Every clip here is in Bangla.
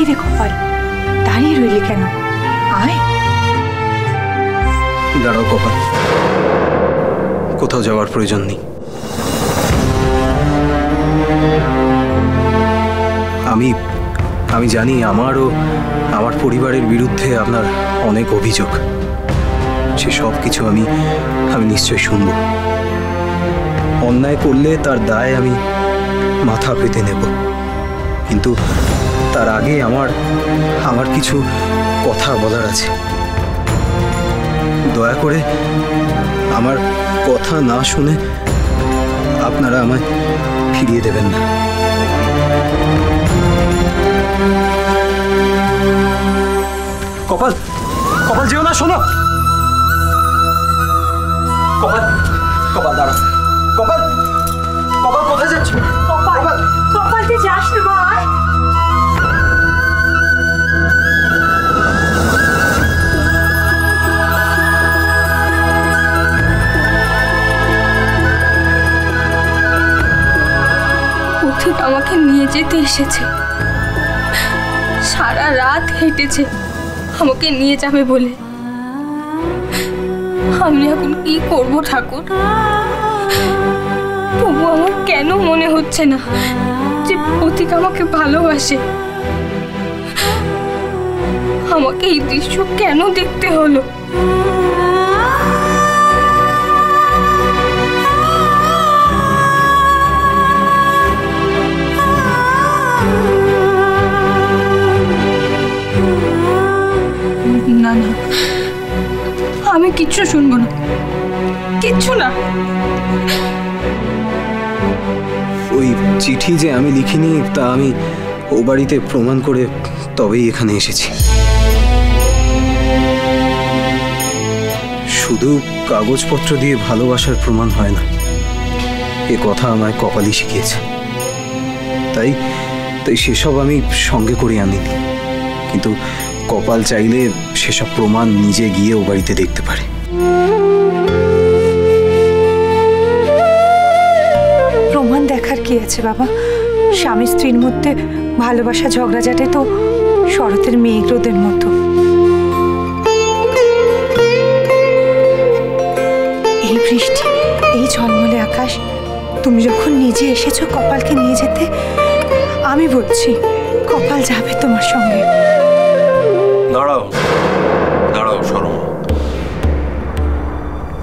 রে কপাল, দাঁড়িয়ে রইলি কেন? আয়। দাঁড়াও কপাল, কোথাও যাওয়ার প্রয়োজন নেই। আমি জানি আমার ও আমার পরিবারের বিরুদ্ধে আপনার অনেক অভিযোগ, সে সব কিছু আমি নিশ্চয় শুনব। অন্যায় করলে তার দায় আমি মাথা পেতে নেব, কিন্তু তার আগে আমার কিছু কথা বলার আছে। দয়া করে আমার কথা না শুনে আপনারা আমায় ফিরিয়ে দেবেন না। কপাল, কপাল যেও না, শোনো। কপাল, কপাল দাঁড়া। কপাল, কপাল কোথায় যাচ্ছ? কপাল, কপাল তুই যাস না ভাই। পথিক আমাকে নিয়ে যেতে এসেছে, সারা রাত হেঁটেছে আমাকে নিয়ে যাবে বলে। আমি এখন কি করব ঠাকুর? তবু আমার কেন মনে হচ্ছে না যে পথিক আমাকে ভালোবাসে। আমাকে এই দৃশ্য কেন দেখতে হলো? না না, আমি কিচ্ছু শুনবো না, কিচ্ছু না। ওই চিঠি যে আমি লিখিনি তা আমি ও বাড়িতে প্রমাণ করে তবেই এখানে এসেছি। শুধু কাগজপত্র দিয়ে ভালোবাসার প্রমাণ হয় না, এ কথা আমায় কপালই শিখিয়েছে। তাই সেসব আমি সঙ্গে করে আনিনি, কিন্তু কপাল চাইলে সেসব প্রমাণ নিজে গিয়ে ও বাড়িতে দেখতে পারে। প্রমাণ দেখার কি আছে বাবা? স্বামী স্ত্রীর মধ্যে ভালোবাসা ঝগড়াঝাটে তো শরতের মেঘ রোদের মতো। এই বৃষ্টি, এই ঝলমলে আকাশ, তুমি যখন নিজে এসেছো কপালকে নিয়ে যেতে, আমি বলছি কপাল যাবে তোমার সঙ্গে। দাঁড়াও দাঁড়াও শর্মা,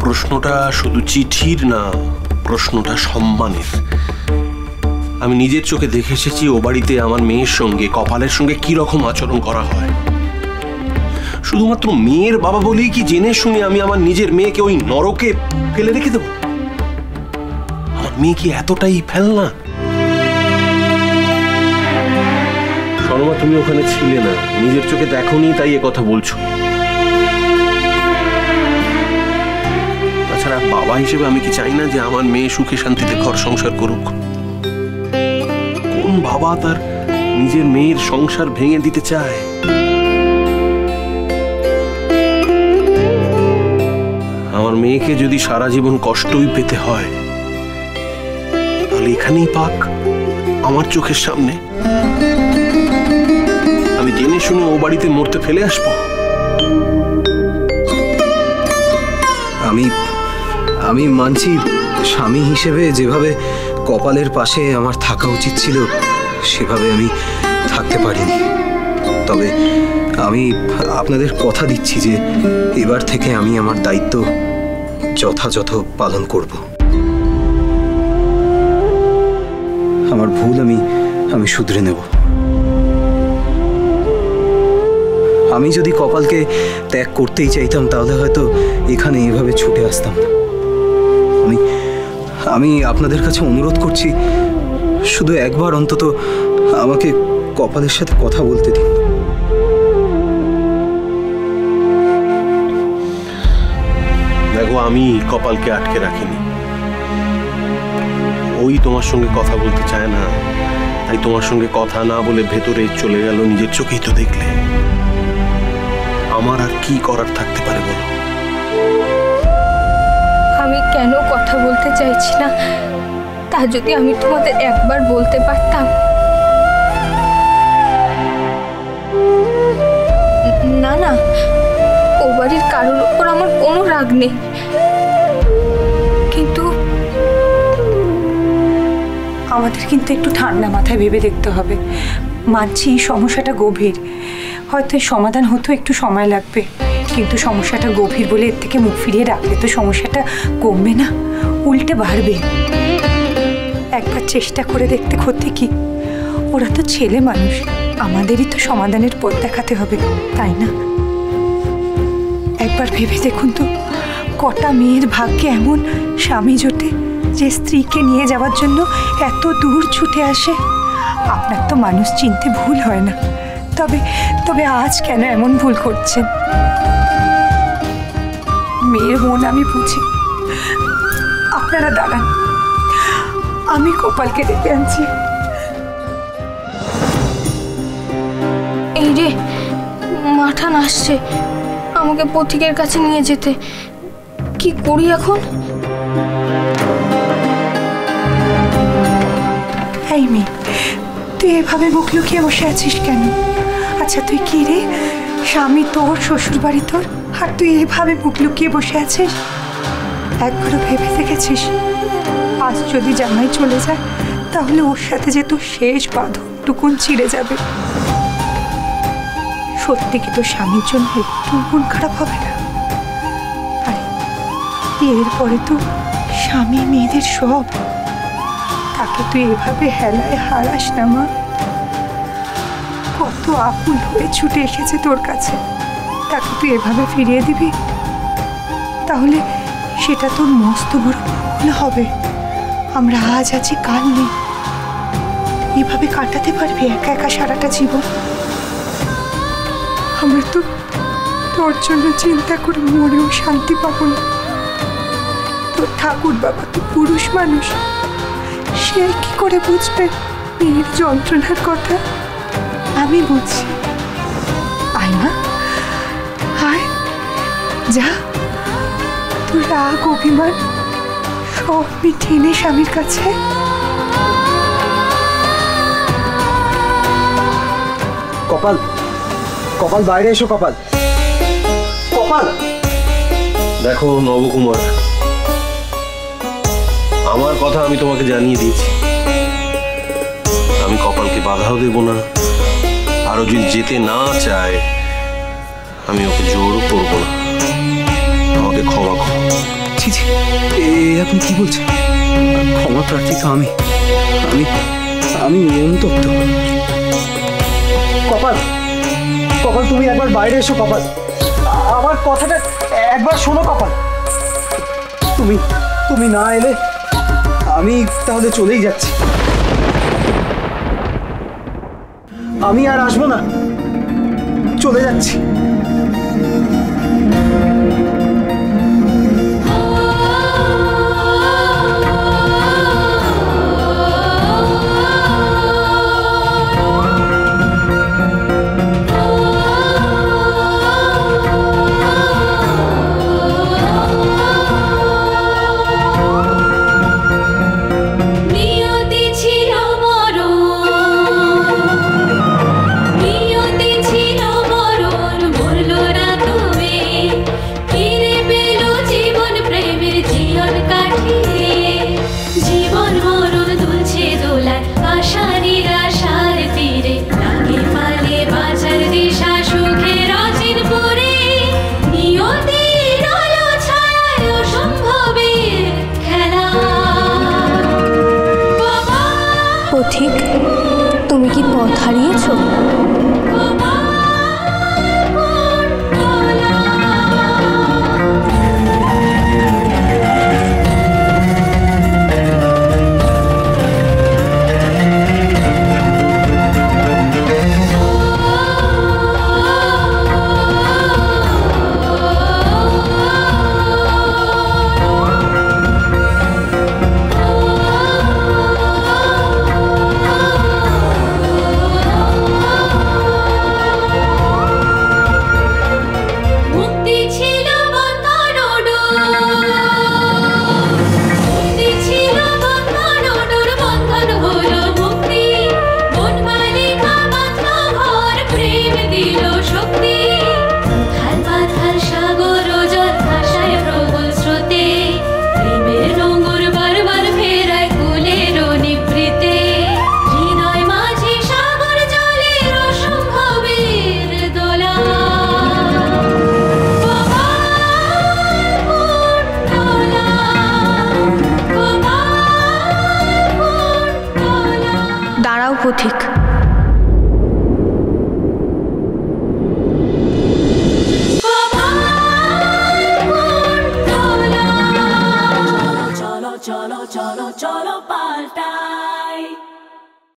প্রশ্নটা শুধু চিঠির না, প্রশ্নটা সম্মানের। আমি নিজের চোখে দেখে এসেছি ও বাড়িতে আমার মেয়ের সঙ্গে কপালের সঙ্গে কি রকম আচরণ করা হয়। শুধুমাত্র মেয়ের বাবা বলেই কি জেনে শুনে আমি আমার নিজের মেয়েকে ওই নরকে ফেলে রেখে দেব? আমার মেয়ে কি এতটাই ফেলনা? শর্মা, তুমি ওখানে ছিলে না, নিজের চোখে দেখোনি, তাই এ কথা বলছো। তাছাড়া বাবা হিসেবে আমি কি চাই না যে আমার মেয়ে সুখে শান্তিতে ঘর সংসার করুক? কোন বাবা তার নিজের মেয়ের সংসার ভেঙে দিতে চায়? আমার মেয়েকে যদি সারা জীবন কষ্টই পেতে হয়, তাহলে এখানেই পাক, আমার চোখের সামনে। আমি জেনে শুনে ও বাড়িতে মরতে ফেলে আসবো? আমি মানছি স্বামী হিসেবে যেভাবে কপালের পাশে আমার থাকা উচিত ছিল সেভাবে আমি থাকতে পারিনি। তবে আমি আপনাদের কথা দিচ্ছি যে এবার থেকে আমি আমার দায়িত্ব যথাযথ পালন করব। আমার ভুল আমি শুধরে নেব। আমি যদি কপালকে ত্যাগ করতেই চাইতাম তাহলে হয়তো এখানে এভাবে ছুটে আসতাম না। আমি আপনাদের কাছে অনুরোধ করছি, শুধু একবার অন্তত আমাকে কপালের সাথে কথা বলতে দিন। দেখো, আমি কপালকে আটকে রাখিনি। ওই তোমার সঙ্গে কথা বলতে চায় না, তাই তোমার সঙ্গে কথা না বলে ভেতরে চলে গেল। নিজের চোখেই তো দেখলে। আমার আর কি করার থাকতে পারে বলো? আমি কেন কথা বলতে চাইছি না তা যদি আমি তোমাদের একবার বলতে পারতাম। নেই, কিন্তু আমাদের কিন্তু একটু ঠান্ডা মাথায় ভেবে দেখতে হবে। মানছি এই সমস্যাটা গভীর, হয়তো এর সমাধান হতে একটু সময় লাগবে, কিন্তু সমস্যাটা গভীর বলে এর থেকে মুখ ফিরিয়ে রাখলে তো সমস্যাটা কমবে না, উল্টে বাড়বে। একবার চেষ্টা করে দেখতে ক্ষতি কি? ওরা তো ছেলে মানুষ, আমাদেরই তো সমাধানের পথ দেখাতে হবে, তাই না? একবার ভেবে দেখুন তো, কটা মেয়ের ভাগ্যে এমন স্বামী জোটে যে স্ত্রীকে নিয়ে যাওয়ার জন্য এত দূর ছুটে আসে। আপনার তো মানুষ চিনতে ভুল হয় না, তবে তবে আজ কেন এমন ভুল করছেন? মেয়ের মন আমি বুঝি। আপনারা দাঁড়ান, আমি কপালকে ডেকে আনছি। এই রে, মাথা নাচছে, আমাকে পথিকের কাছে নিয়ে যেতে। কি করি এখন? এই মেয়ে, তুই এভাবে মুখ লুকিয়ে বসে আছিস কেন? আচ্ছা তুই কি রে, স্বামী তোর, শ্বশুর বাড়ি তোর, আর তুই এভাবে মুখ লুকিয়ে বসে আছিস? একবারও ভেবে দেখেছিস আজ যদি জামাই চলে যায় তাহলে ওর সাথে যে তোর শেষ বাঁধনটুকুন ছিঁড়ে যাবে? সত্যি কি তোর স্বামীর জন্য একটু মন খারাপ হবে না? আরে এরপরে তো স্বামী মেয়েদের সব, তাকে তুই এভাবে হেলায় হারাস না মা। কত আকুল হয়ে ছুটে এসেছে তোর কাছে, তাকে তুই এভাবে ফিরিয়ে দিবি? তাহলে সেটা তোর মস্ত বড় ভুল হবে। আমরা আজ আছি কাল নেই, এভাবে কাটাতে পারবি একা একা সারাটা জীবন? আমরা তো তোর জন্য চিন্তা করে মরেও শান্তি পাবো না। তোর ঠাকুর বাবা তো পুরুষ মানুষ, সে কি করে বুঝবে মেয়ের যন্ত্রণার কথা? আমি বুঝছি। আয় মা, আয়, যা, তোর রাগ অভিমান সব মিটিয়ে নে স্বামীর কাছে। কপাল, কপাল বাইরে এসো। কপাল, কপাল। দেখো নবকুমার, আমার কথা আমি তোমাকে জানিয়ে দিয়েছি। আমি কপালকে বাধাও দেব না, আরো যদি যেতে না চায় আমি ওকে জোরও করবো না। আমাকে ক্ষমা করো। ছি ছি, এ আপনি কি বলছেন? ক্ষমা প্রার্থী তো আমি আমি আমি অনুতপ্ত। কপাল, কপাল তুমি একবার বাইরে এসো। কপাল, আমার কথাটা একবার শোনো। কপাল, তুমি তুমি না এলে আমি তাহলে চলেই যাচ্ছি। আমি আর আসবো না, চলে যাচ্ছি।